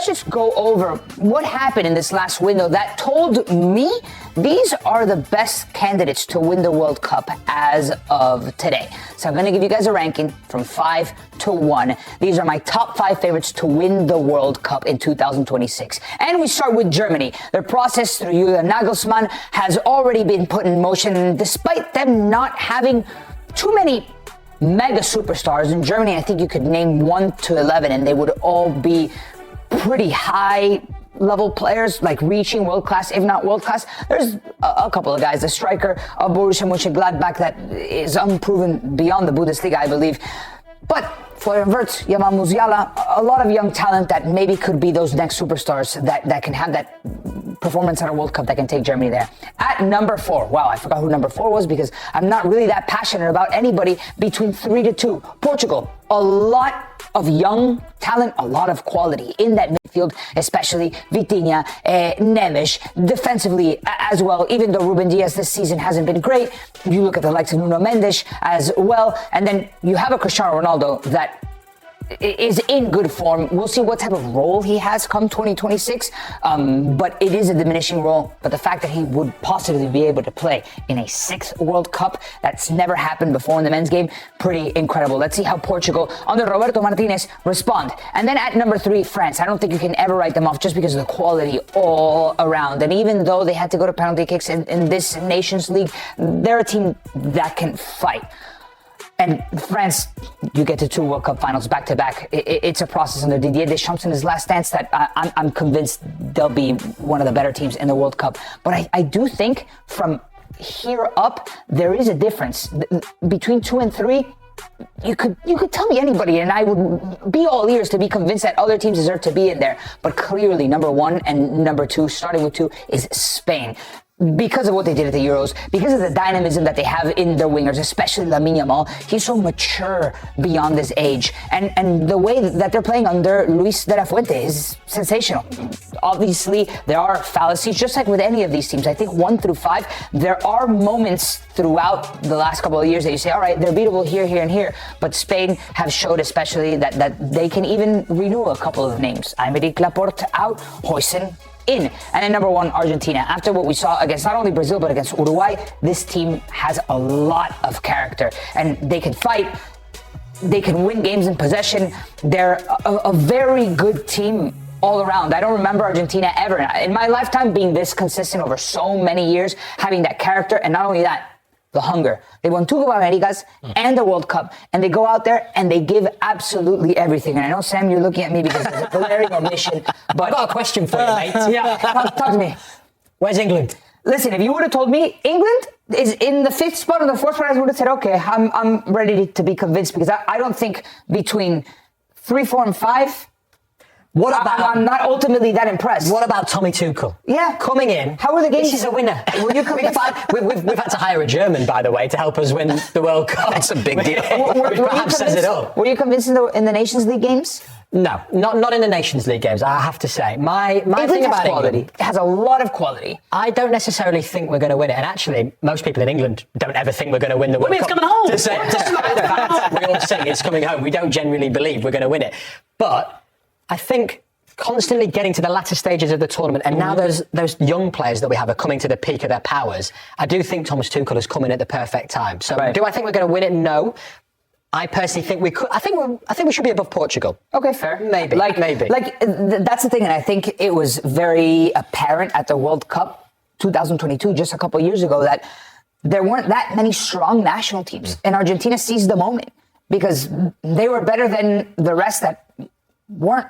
let's just go over what happened in this last window that told me these are the best candidates to win the World Cup as of today. So I'm going to give you guys a ranking from 5 to 1. These are my top 5 favorites to win the World Cup in 2026. And we start with Germany. Their process through Julian Nagelsmann has already been put in motion, despite them not having too many mega superstars. In Germany, I think you could name 1 to 11 and they would all be pretty high level players, like reaching world class, if not world class. There's a couple of guys, the striker of Borussia Mönchengladbach that is unproven beyond the Bundesliga, I believe. But Florian Wirtz, Yamal Musiala, a lot of young talent that maybe could be those next superstars that can have that performance at a World Cup that can take Germany there. At number 4, wow, I forgot who number 4 was because I'm not really that passionate about anybody between 3 to 2. Portugal, a lot of young talent, a lot of quality in that midfield, especially Vitinha, Neves, defensively as well, even though Ruben Dias this season hasn't been great. You look at the likes of Nuno Mendes as well, and then you have a Cristiano Ronaldo that is in good form. We'll see what type of role he has come 2026, but it is a diminishing role. But the fact that he would possibly be able to play in a 6th World Cup, that's never happened before in the men's game, pretty incredible. Let's see how Portugal under Roberto Martinez respond. And then at number 3, France. I don't think you can ever write them off just because of the quality all around. And even though they had to go to penalty kicks in this Nations League, they're a team that can fight. And France, you get to 2 World Cup finals back to back. It's a process under Didier Deschamps in his last dance that I'm convinced they'll be one of the better teams in the World Cup. But I do think from here up, there is a difference. Between 2 and 3, you could tell me anybody and I would be all ears to be convinced that other teams deserve to be in there. But clearly number 1 and number 2, starting with 2, is Spain. Because of what they did at the Euros, because of the dynamism that they have in their wingers, especially Lamine Yamal. He's so mature beyond his age. And the way that they're playing under Luis de la Fuente is sensational. Obviously, there are fallacies, just like with any of these teams. I think 1 through 5, there are moments throughout the last couple of years that you say, all right, they're beatable here, here, and here. But Spain have showed especially that they can even renew a couple of names. Aymeric Laporte out, Huijsen in. And then number 1, Argentina. After what we saw against not only Brazil, but against Uruguay, this team has a lot of character and they can fight. They can win games in possession. They're a very good team all around. I don't remember Argentina ever in my lifetime being this consistent over so many years, having that character. And not only that, the hunger. They won 2 Copa Americas and the World Cup, and they go out there and they give absolutely everything. And I know, Sam, you're looking at me because it's a glaring omission, but I've got a question for you, mate. Yeah, talk to me. Where's England? Listen, if you would have told me England is in the 5th spot or the 4th spot, I would have said, okay, I'm ready to be convinced because I don't think between 3, 4, and 5, I'm not ultimately that impressed. What about Tommy Tuchel? Yeah. Coming in. How were the games? This is a winner. Were you we've had to hire a German, by the way, to help us win the World Cup. That's a big deal. Which perhaps says it all. Were you convinced in the Nations League games? No, not in the Nations League games, I have to say. My thing about quality. England, It has a lot of quality. I don't necessarily think we're going to win it. And actually, most people in England don't ever think we're going to win the World Cup. It's coming home. Despite the fact we all sing it's coming home, we don't genuinely believe we're going to win it. But I think constantly getting to the latter stages of the tournament, and now those young players that we have are coming to the peak of their powers. I do think Thomas Tuchel has come in at the perfect time. So do I think we're going to win it? No. I personally think we could. I think we should be above Portugal. Okay, fair. Maybe. Maybe. That's the thing, and I think it was very apparent at the World Cup 2022, just a couple of years ago, that there weren't that many strong national teams, and Argentina seized the moment because they were better than the rest that weren't.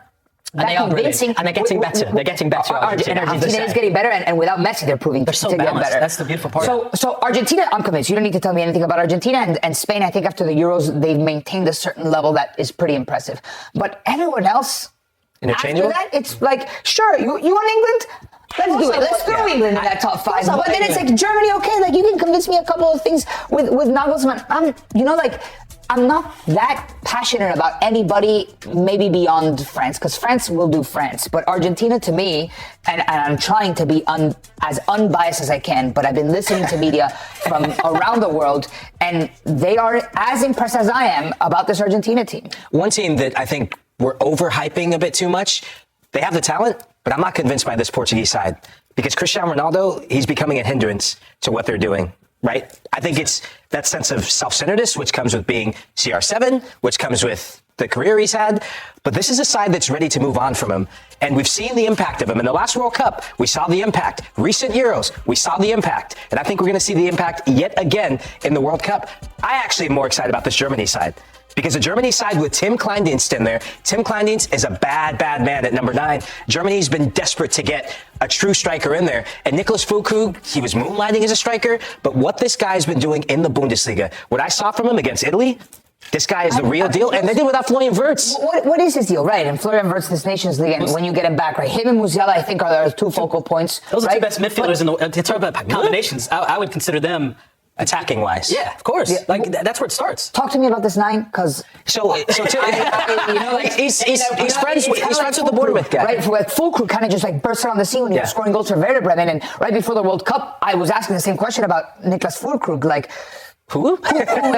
And they are convincing, and they're getting better. They're getting better. Argentina is getting better, and without Messi, they're proving to get better. That's the beautiful part. So Argentina, I'm convinced. You don't need to tell me anything about Argentina and Spain. I think after the Euros, they've maintained a certain level that is pretty impressive. But everyone else, after that, it's like, sure, you want England? Let's do it. Let's throw England in that top 5. But then it's like Germany, okay? Like you can convince me a couple of things with Nagelsmann. I'm not that passionate about anybody maybe beyond France, because France will do France. But Argentina, to me, and I'm trying to be as unbiased as I can, but I've been listening to media from around the world, and they are as impressed as I am about this Argentina team. One team that I think we're overhyping a bit too much, they have the talent, but I'm not convinced by this Portuguese side because Cristiano Ronaldo, he's becoming a hindrance to what they're doing. Right? I think it's that sense of self-centeredness, which comes with being CR7, which comes with the career he's had. But this is a side that's ready to move on from him. And we've seen the impact of him. In the last World Cup, we saw the impact. Recent Euros, we saw the impact. And I think we're going to see the impact yet again in the World Cup. I actually am more excited about this Germany side. Because the Germany side with Tim Kleindienst in there, Tim Kleindienst is a bad man at number 9. Germany's been desperate to get a true striker in there. And Niklas Füllkrug, he was moonlighting as a striker. But what this guy's been doing in the Bundesliga, what I saw from him against Italy, this guy is the real deal. And they did without Florian Wirtz. What is his deal, right? And Florian Wirtz, this Nations League, and when you get him back, right? Him and Musiala, I think, are the 2 focal points. Those are right? the 2 best midfielders in the to talk about combinations. I would consider them attacking wise. Yeah, of course. Yeah. Like that's where it starts. Talk to me about this 9, because He's friends with the Bournemouth guy. Right, like Füllkrug kind of just like bursted on the scene when he was scoring goals for Werder Bremen, and right before the World Cup, I was asking the same question about Niklas Füllkrug, like. Who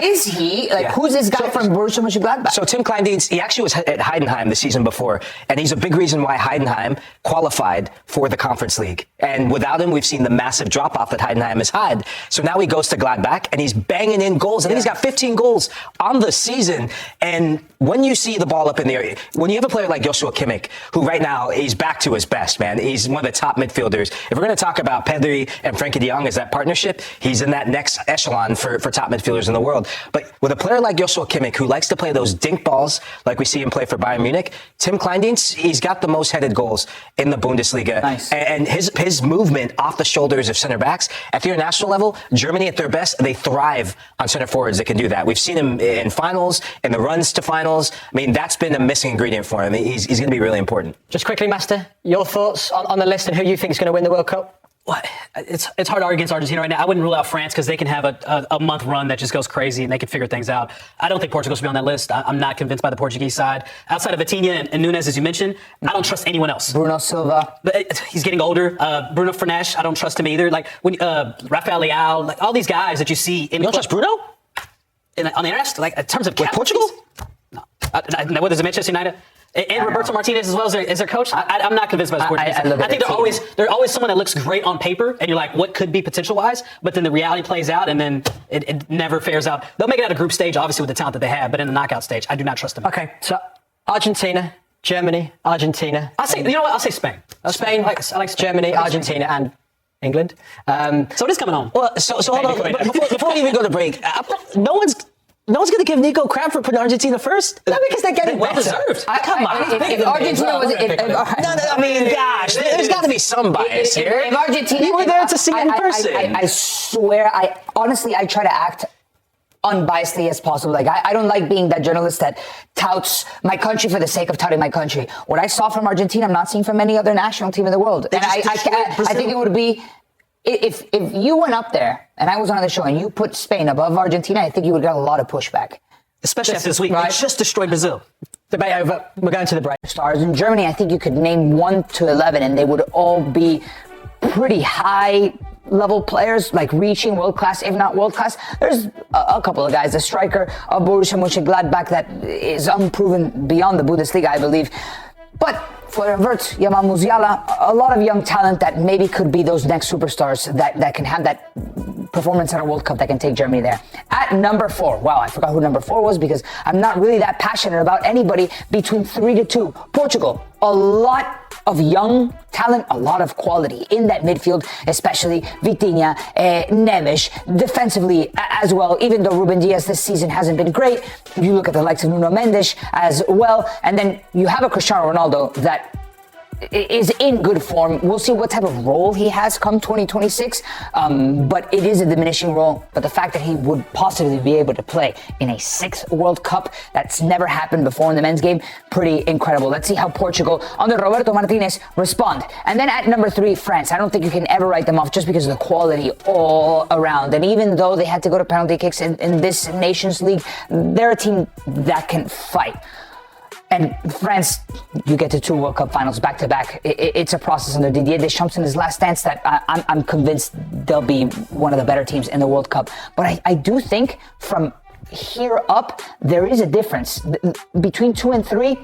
is he? Like, who's this guy from Borussia Mönchengladbach? So Tim Kleindienst, he actually was at Heidenheim the season before, and he's a big reason why Heidenheim qualified for the Conference League. And without him, we've seen the massive drop-off that Heidenheim has had. So now he goes to Gladbach, and he's banging in goals. I think he's got 15 goals on the season. And when you see the ball up in the air, when you have a player like Joshua Kimmich, who right now, he's back to his best, man. He's one of the top midfielders. If we're going to talk about Pedri and Frenkie de Jong as that partnership, he's in that next echelon for top midfielders in the world. But with a player like Joshua Kimmich, who likes to play those dink balls like we see him play for Bayern Munich, Tim Kleindienst, he's got the most headed goals in the Bundesliga. Nice. And his movement off the shoulders of center backs, at the international level, Germany at their best, they thrive on center forwards that can do that. We've seen him in finals, in the runs to finals. I mean, that's been a missing ingredient for him. He's going to be really important. Just quickly, Master, your thoughts on the list and who you think is going to win the World Cup? Well, it's hard to argue against Argentina right now. I wouldn't rule out France because they can have a month run that just goes crazy and they can figure things out. I don't think Portugal should be on that list. I'm not convinced by the Portuguese side. Outside of Vitinha and Nunes, as you mentioned, I don't trust anyone else. Bruno Silva. But he's getting older. Bruno Fernandes, I don't trust him either. Like when Rafael Leao, like all these guys that you see. You don't trust Bruno? On the international, like in terms of With Portugal? No. What is it, Manchester United? And Roberto Martinez as well as their coach. I'm not convinced by this Portuguese. I think they're always someone that looks great on paper, and you're like, what could be potential-wise? But then the reality plays out, and then it never fares out. They'll make it out of group stage, obviously, with the talent that they have, but in the knockout stage, I do not trust them. Okay, so Argentina, Germany, Argentina. I'll say Spain. Spain, I like Spain. Germany, Argentina, and England. So it is coming on. Well, so hold on. Before we even go to break, no one's going to give Nico crap for putting Argentina first. Not because they're getting Well better. deserved. Come on. If Argentina was... I mean, gosh, there's got to be some bias here. If Argentina... You were there to see it in person. I swear, honestly, I try to act unbiasedly as possible. Like, I don't like being that journalist that touts my country for the sake of touting my country. What I saw from Argentina, I'm not seeing from any other national team in the world. And I think it would be... If you went up there and I was on the show and you put Spain above Argentina, I think you would get a lot of pushback. Especially after this week. Right. They just destroyed Brazil. Debate over. We're going to the break. Stars in Germany, I think you could name 1 to 11 and they would all be pretty high level players, like reaching world class, if not world class. There's a couple of guys, a striker of Borussia Mönchengladbach that is unproven beyond the Bundesliga, I believe. But Florian Wirtz, Yamal Musiala, a lot of young talent that maybe could be those next superstars that can have that performance at a World Cup that can take Germany there. At number 4, wow, I forgot who number 4 was because I'm not really that passionate about anybody between 3 to 2. Portugal, a lot of young talent, a lot of quality in that midfield, especially Vitinha, Neves, defensively as well, even though Ruben Dias this season hasn't been great. You look at the likes of Nuno Mendes as well, and then you have a Cristiano Ronaldo that is in good form. We'll see what type of role he has come 2026, but it is a diminishing role. But the fact that he would possibly be able to play in a 6th World Cup, that's never happened before in the men's game, pretty incredible. Let's see how Portugal under Roberto Martinez respond. And then at number 3, France. I don't think you can ever write them off just because of the quality all around. And even though they had to go to penalty kicks in this Nations League, they're a team that can fight. And France, you get to 2 World Cup finals back to back. It's a process under Didier Deschamps in his last dance that I'm convinced they'll be one of the better teams in the World Cup. But I do think from here up, there is a difference. Between 2 and 3,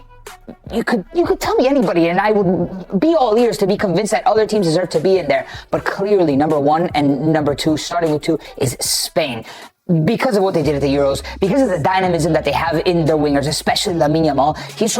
you could tell me anybody, and I would be all ears to be convinced that other teams deserve to be in there. But clearly, number one and number two, starting with two, is Spain. Because of what they did at the Euros, because of the dynamism that they have in their wingers, especially Lamine Yamal. He's